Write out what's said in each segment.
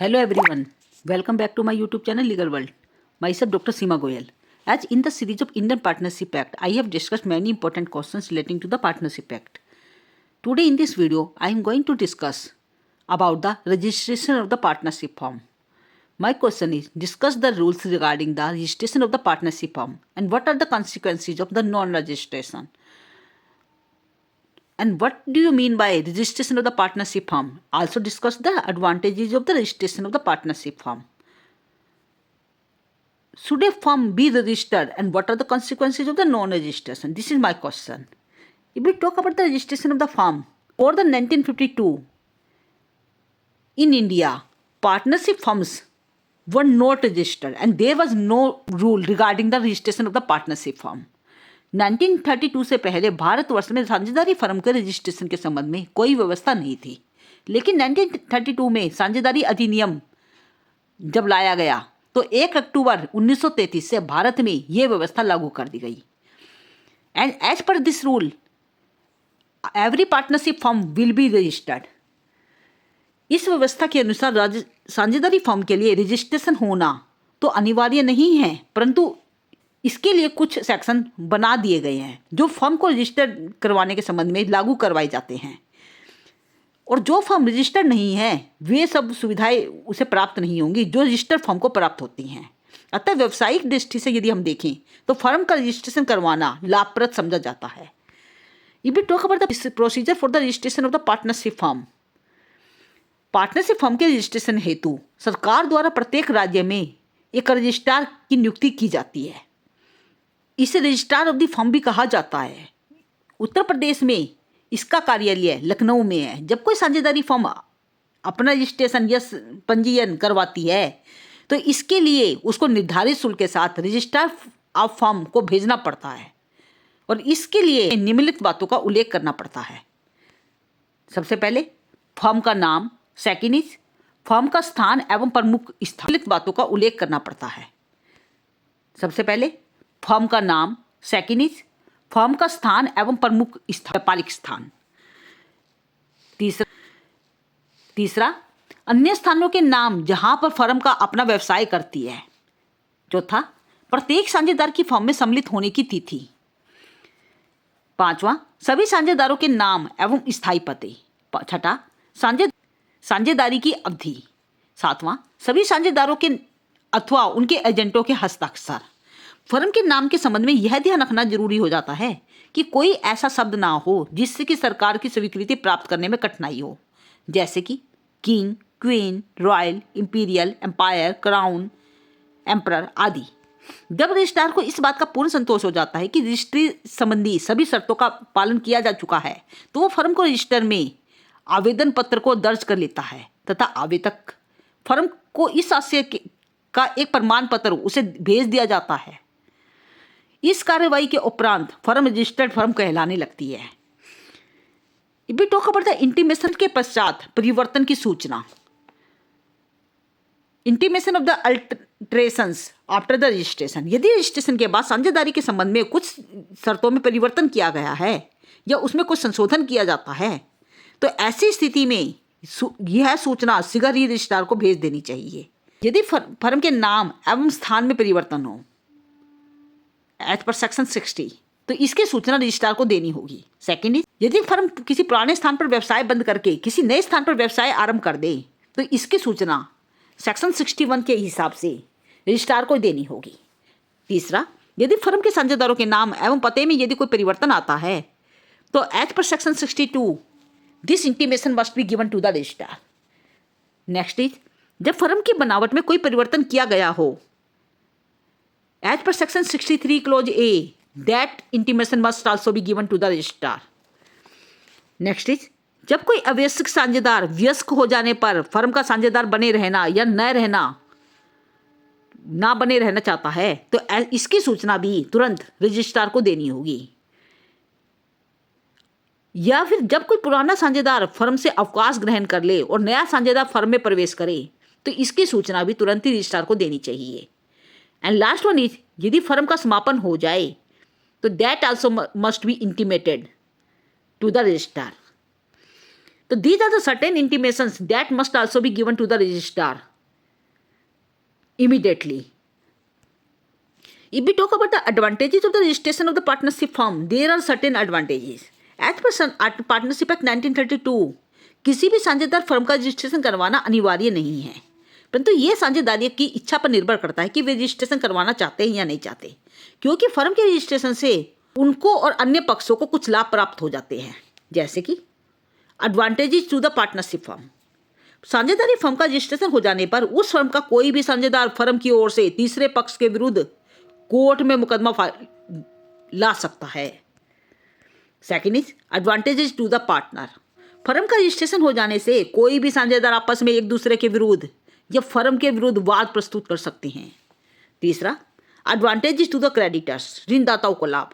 Hello everyone, welcome back to my YouTube channel Legal World. Myself Dr. Seema Goyal. As in the series of Indian Partnership Act, I have discussed many important questions relating to the Partnership Act. Today in this video, I am going to discuss about the registration of the partnership form. My question is, discuss the rules regarding the registration of the partnership form and what are the consequences of the non-registration. And what do you mean by registration of the partnership form? Also discuss the advantages of the registration of the partnership form. Should a firm be registered and what are the consequences of the non-registration? This is my question. If we talk about the registration of the firm, before the 1952, in India, partnership firms were not registered and there was no rule regarding the registration of the partnership firm. 1932 से पहले भारतवर्ष में साझेदारी firm के registration के संबंध में कोई व्यवस्था नहीं थी, लेकिन 1932 में साझेदारी अधिनियम जब लाया गया तो 1 अक्टूबर 1933 से भारत में ये व्यवस्था लागू कर दी गई. And as per this rule every partnership firm will be registered. इस व्यवस्था के अनुसार साझेदारी फर्म के लिए रजिस्ट्रेशन होना तो अनिवार्य नहीं है, परंतु इसके लिए कुछ सेक्शन बना दिए गए हैं जो फर्म को रजिस्टर करवाने के संबंध में लागू करवाए जाते हैं. और जो फर्म रजिस्टर्ड नहीं है वे सब सुविधाएं उसे प्राप्त नहीं होंगी जो रजिस्टर्ड फर्म को प्राप्त होती हैं. अतः व्यावसायिक दृष्टि से यदि हम देखें तो फर्म का रजिस्ट्रेशन करवाना लाभप्रद समझा जाता है. If we talk about the procedure for the registration of the partnership firm, partnership firm के रजिस्ट्रेशन हेतु सरकार द्वारा प्रत्येक राज्य में एक रजिस्ट्रार की नियुक्ति की जाती है. इसे रजिस्ट्रार ऑफ द फर्म भी कहा जाता है. उत्तर प्रदेश में इसका कार्यालय लखनऊ में है. जब कोई साझेदारी फर्म अपना रजिस्ट्रेशन या पंजीयन करवाती है तो इसके लिए उसको निर्धारित शुल्क के साथ रजिस्ट्रार ऑफ फर्म को भेजना पड़ता है और इसके लिए निम्नलिखित बातों का उल्लेख करना पड़ता है. सबसे पहले फर्म का नाम, सेकंड इज फर्म का स्थान एवं प्रमुख स्थान. निम्नलिखित बातों का उल्लेख करना पड़ता है. सबसे पहले फर्म का नाम, सेकंड इज फर्म का स्थान एवं प्रमुख व्यापारिक स्थान. तीसरा अन्य स्थानों के नाम जहां पर फर्म का अपना व्यवसाय करती है. चौथा प्रत्येक साझेदार की फर्म में सम्मिलित होने की तिथि. पांचवा सभी साझेदारों के नाम एवं स्थायी पते. छठा साझेदारी की अवधि. सातवां सभी साझेदारों के अथवा उनके एजेंटों के हस्ताक्षर. फर्म के नाम के संबंध में यह ध्यान रखना जरूरी हो जाता है कि कोई ऐसा शब्द ना हो जिससे कि सरकार की स्वीकृति प्राप्त करने में कठिनाई हो, जैसे कि king, queen, royal, imperial, empire, crown, emperor आदि. जब रजिस्ट्रार को इस बात का पूर्ण संतोष हो जाता है कि रजिस्ट्री संबंधी सभी शर्तों का पालन किया जा चुका है तो वो फर्म को रजिस्टर में आवेदन पत्र को दर्ज कर लेता है तथा आवेदक फर्म को इस आशय का एक प्रमाण पत्र उसे भेज दिया जाता है. इस कार्यवाही के उपरांत फर्म रजिस्टर्ड फर्म कहलाने लगती है. If we talk about the intimation के पश्चात परिवर्तन की सूचना. Intimation of the alterations after the registration. यदि रजिस्ट्रेशन के बाद साझेदारी के संबंध में कुछ शर्तों में परिवर्तन किया गया है या उसमें कुछ संशोधन किया जाता है तो ऐसी स्थिति में यह सूचना शीघ्र ही रजिस्ट्रार को भेज देनी चाहिए. यदि फर्म के नाम एवं स्थान में परिवर्तन हो एज पर सेक्शन 60 तो इसकी सूचना रजिस्ट्रार को देनी होगी. सेकंड इज यदि फर्म किसी पुराने स्थान पर व्यवसाय बंद करके किसी नए स्थान पर व्यवसाय आरंभ कर दे तो इसकी सूचना सेक्शन 61 के हिसाब से रजिस्ट्रार को देनी होगी. तीसरा यदि फर्म के साझेदारों के नाम एवं पते में यदि कोई परिवर्तन आता है तो as per section 62 this intimation must be given to the registrar. Next is जब फर्म की बनावट में कोई परिवर्तन किया गया हो as per section 63 clause A that intimation must also be given to the registrar. Next is जब कोई आवश्यक साझेदार वयस्क हो जाने पर फर्म का साझेदार बने रहना या ना बने रहना चाहता है तो इसकी सूचना भी तुरंत रजिस्ट्रार को देनी होगी. या फिर जब कोई पुराना साझेदार फर्म से अवकाश ग्रहण कर ले और नया साझेदार फर्म में प्रवेश करे तो इसकी सूचना भी तुरंत ही रजिस्ट्रार को देनी चाहिए. एंड लास्ट वन इज यदि फर्म का समापन हो जाए तो that also must be intimated to the registrar. So these are the certain intimations that must also be given to the registrar immediately. If we talk about the advantages of the registration of the partnership firm, there are certain advantages. As per partnership act 1932, किसी भी साझेदार firm का registration करवाना अनिवार्य नहीं है, परंतु ये साझेदारी की इच्छा पर निर्भर करता है कि वे रजिस्ट्रेशन करवाना चाहते हैं या नहीं चाहते, क्योंकि फर्म के रजिस्ट्रेशन से उनको और अन्य पक्षों को कुछ लाभ प्राप्त हो जाते हैं। जैसे कि advantages to the partnership firm, साझेदारी फर्म का रजिस्ट्रेशन हो जाने पर उस फर्म का कोई भी साझेदार फर्म की ओर से तीसरे पक्ष के विरुद्ध कोर्ट में मुकदमा ला सकता है। Second is advantages to the partner, firm का रजिस्ट्रेशन हो जाने से कोई भी साझेदार आपस में एक दूसरे के विरुद्ध या फर्म के विरुद्ध वाद प्रस्तुत कर सकते हैं। तीसरा, एडवांटेजेस टू द क्रेडिटर्स, ऋणदाताओं को लाभ,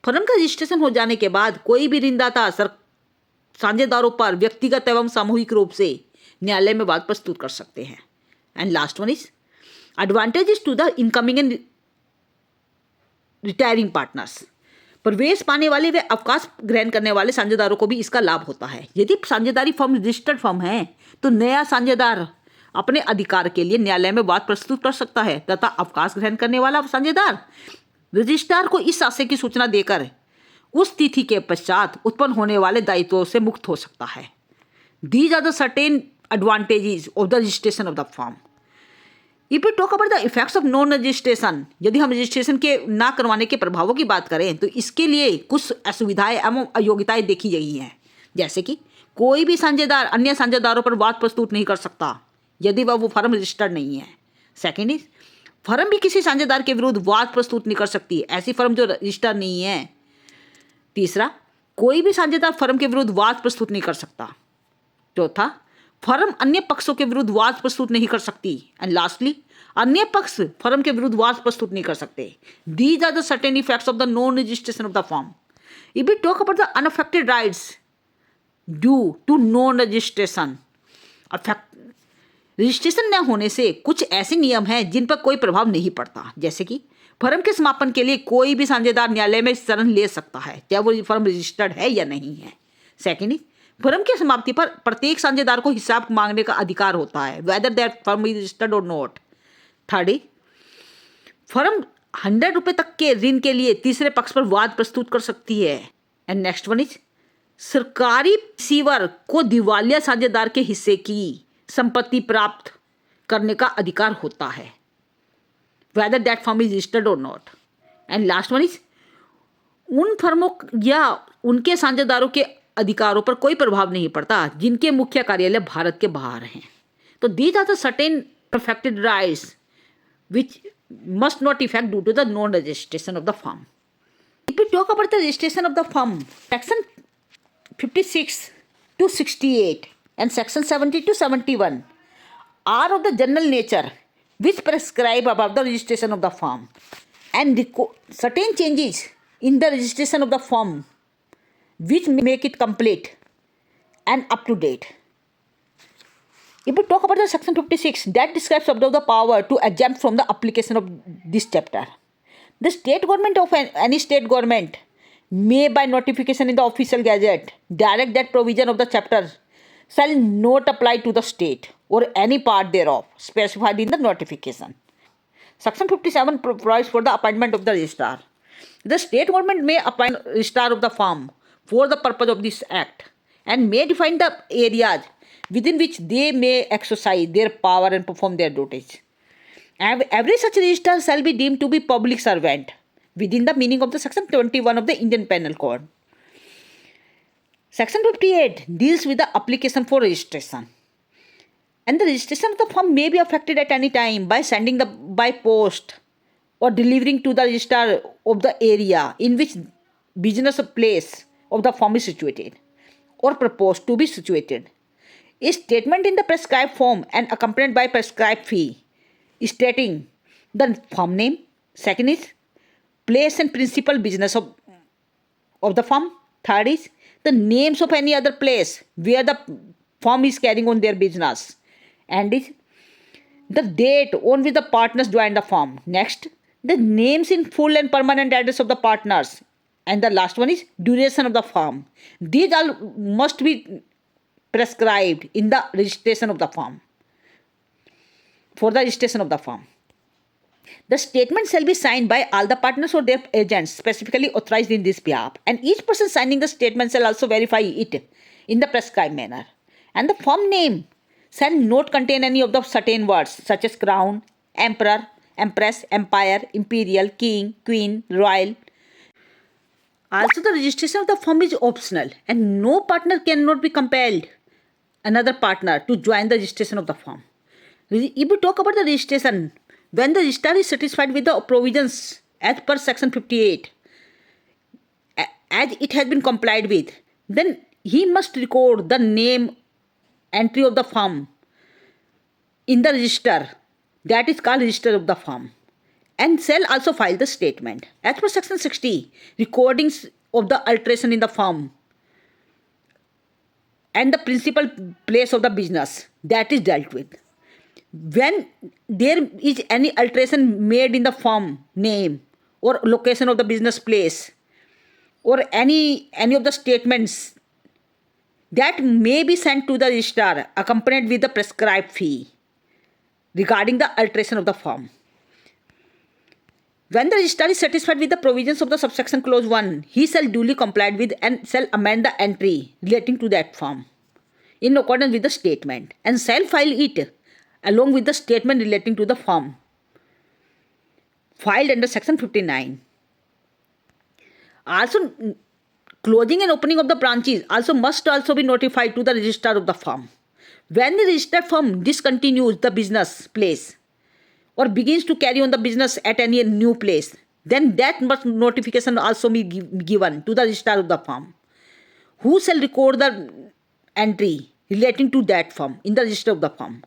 फर्म का रजिस्ट्रेशन हो जाने के बाद कोई भी ऋणदाता साझेदारों पर व्यक्तिगत एवं सामूहिक रूप से न्यायालय में वाद प्रस्तुत कर सकते हैं। And last one is advantages to the incoming and retiring partners, प्रवेश पाने वाले व अवकाश ग्रहण करने वाले साझेदारों को भी इसका लाभ होता है। यदि साझेदारी फर्म रजिस्टर्ड फर्म है तो नया साझेदार अपने अधिकार के लिए न्यायालय में वाद प्रस्तुत कर सकता है तथा अवकाश ग्रहण करने वाला साझेदार रजिस्ट्रार को इस आशय की सूचना देकर उस तिथि के पश्चात उत्पन्न होने वाले दायित्वों से मुक्त हो सकता है। These are the certain advantages of the registration of the firm. If we talk about the effects of non registration, यदि हम रजिस्ट्रेशन के ना करवाने के प्रभावों की बात करें तो इसके लिए कुछ असुविधाएं एवं अयोग्यताएं देखी गई हैं। जैसे कि कोई भी साझेदार अन्य साझेदारों पर वाद प्रस्तुत नहीं कर सकता यदि वह वो फर्म रजिस्टर्ड नहीं है। सेकेंड इज फर्म भी किसी साझेदार के विरुद्ध वाद प्रस्तुत नहीं कर सकती, ऐसी फर्म जो रजिस्टर्ड नहीं है। तीसरा, कोई भी साझेदार फर्म के विरुद्ध वाद प्रस्तुत नहीं कर सकता। चौथा, फर्म अन्य पक्षों के विरुद्ध वाद प्रस्तुत नहीं कर सकती। एंड लास्टली, अन्य पक्ष फर्म के विरुद्ध वाद प्रस्तुत नहीं कर सकते। These are the certain effects of the non registration of the firm. If we talk about the unaffected rights due to non registration, registration न होने से कुछ ऐसे नियम हैं जिन पर कोई प्रभाव नहीं पड़ता। जैसे कि फर्म के समापन के लिए कोई भी साझेदार न्यायालय में शरण ले सकता है चाहे वो फर्म रजिस्टर्ड है या नहीं है। सेकेंड, फर्म की समाप्ति पर प्रत्येक साझेदार को हिसाब मांगने का अधिकार होता है whether that firm is registered और नॉट। थर्ड, फर्म 100 रुपये तक के ऋण के लिए तीसरे पक्ष पर वाद प्रस्तुत कर सकती है। एंड नेक्स्ट वन इज सरकारी रिसीवर को दिवालिया साझेदार के हिस्से की संपत्ति प्राप्त करने का अधिकार होता है whether that firm is registered और not. And last one is उन फर्मों या उनके साझेदारों के अधिकारों पर कोई प्रभाव नहीं पड़ता जिनके मुख्य कार्यालय भारत के बाहर हैं। तो these are the certain perfected rights which must not effect due to the non-registration of the firm. If we talk about the registration of the firm, Section 56 to 68 and Section 70 to 71 are of the general nature which prescribe about the registration of the firm and certain changes in the registration of the firm which make it complete and up to date. If we talk about the Section 56, that describes of the power to exempt from the application of this chapter. The state government of any state government may by notification in the official gazette direct that provision of the chapter shall not apply to the state or any part thereof specified in the notification. Section 57 provides for the appointment of the registrar. The state government may appoint registrar of the firm for the purpose of this act and may define the areas within which they may exercise their power and perform their duties. Every such registrar shall be deemed to be public servant within the meaning of the Section 21 of the Indian Penal Code. Section 58 deals with the application for registration. And the registration of the firm may be affected at any time by sending by post or delivering to the registrar of the area in which business place of the firm is situated or proposed to be situated. A statement in the prescribed form and accompanied by prescribed fee stating the firm name. Second is place and principal business of the firm. Third is the names of any other place where the firm is carrying on their business. And is the date on which the partners joined the firm. Next, the names in full and permanent address of the partners. And the last one is duration of the firm. These all must be prescribed in the registration of the firm, for the registration of the firm. The statement shall be signed by all the partners or their agents specifically authorized in this behalf, and each person signing the statement shall also verify it in the prescribed manner. And the firm name shall not contain any of the certain words such as crown, emperor, empress, empire, imperial, king, queen, royal. Also, the registration of the firm is optional, and no partner cannot be compelled another partner to join the registration of the firm. If we talk about the registration, when the registrar is satisfied with the provisions as per section 58, as it has been complied with, then he must record the name entry of the firm in the register, that is called register of the firm, and shall also file the statement. As per section 60, recordings of the alteration in the firm and the principal place of the business, that is dealt with. When there is any alteration made in the firm name or location of the business place, or any of the statements, that may be sent to the registrar accompanied with the prescribed fee regarding the alteration of the firm. When the registrar is satisfied with the provisions of the subsection clause 1, he shall duly comply with and shall amend the entry relating to that firm in accordance with the statement, and shall file it along with the statement relating to the firm filed under section 59. Also, closing and opening of the branches must also be notified to the registrar of the firm. When the registered firm discontinues the business place or begins to carry on the business at any new place, then that must notification also be given to the registrar of the firm, who shall record the entry relating to that firm in the register of the firm.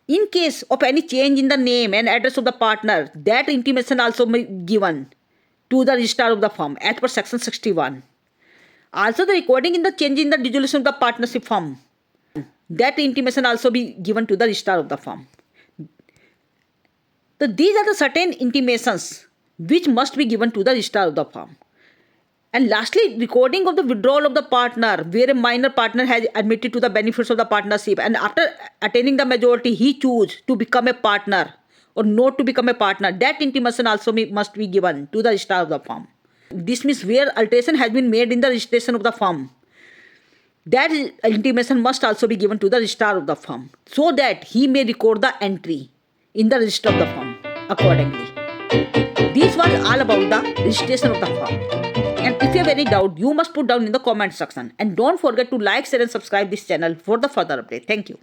In case of any change in the name and address of the partner, that intimation also may be given to the registrar of the firm as per section 61. Also, the recording in the change in the dissolution of the partnership firm, that intimation also be given to the registrar of the firm. So these are the certain intimations which must be given to the registrar of the firm. And lastly, recording of the withdrawal of the partner, where a minor partner has admitted to the benefits of the partnership, and after attaining the majority he chooses to become a partner or not to become a partner, that intimation also must be given to the registrar of the firm. This means where alteration has been made in the registration of the firm, that intimation must also be given to the registrar of the firm, so that he may record the entry in the register of the firm accordingly. This was all about the registration of the firm. And if you have any doubt, you must put down in the comment section. And don't forget to like, share and subscribe this channel for the further update. Thank you.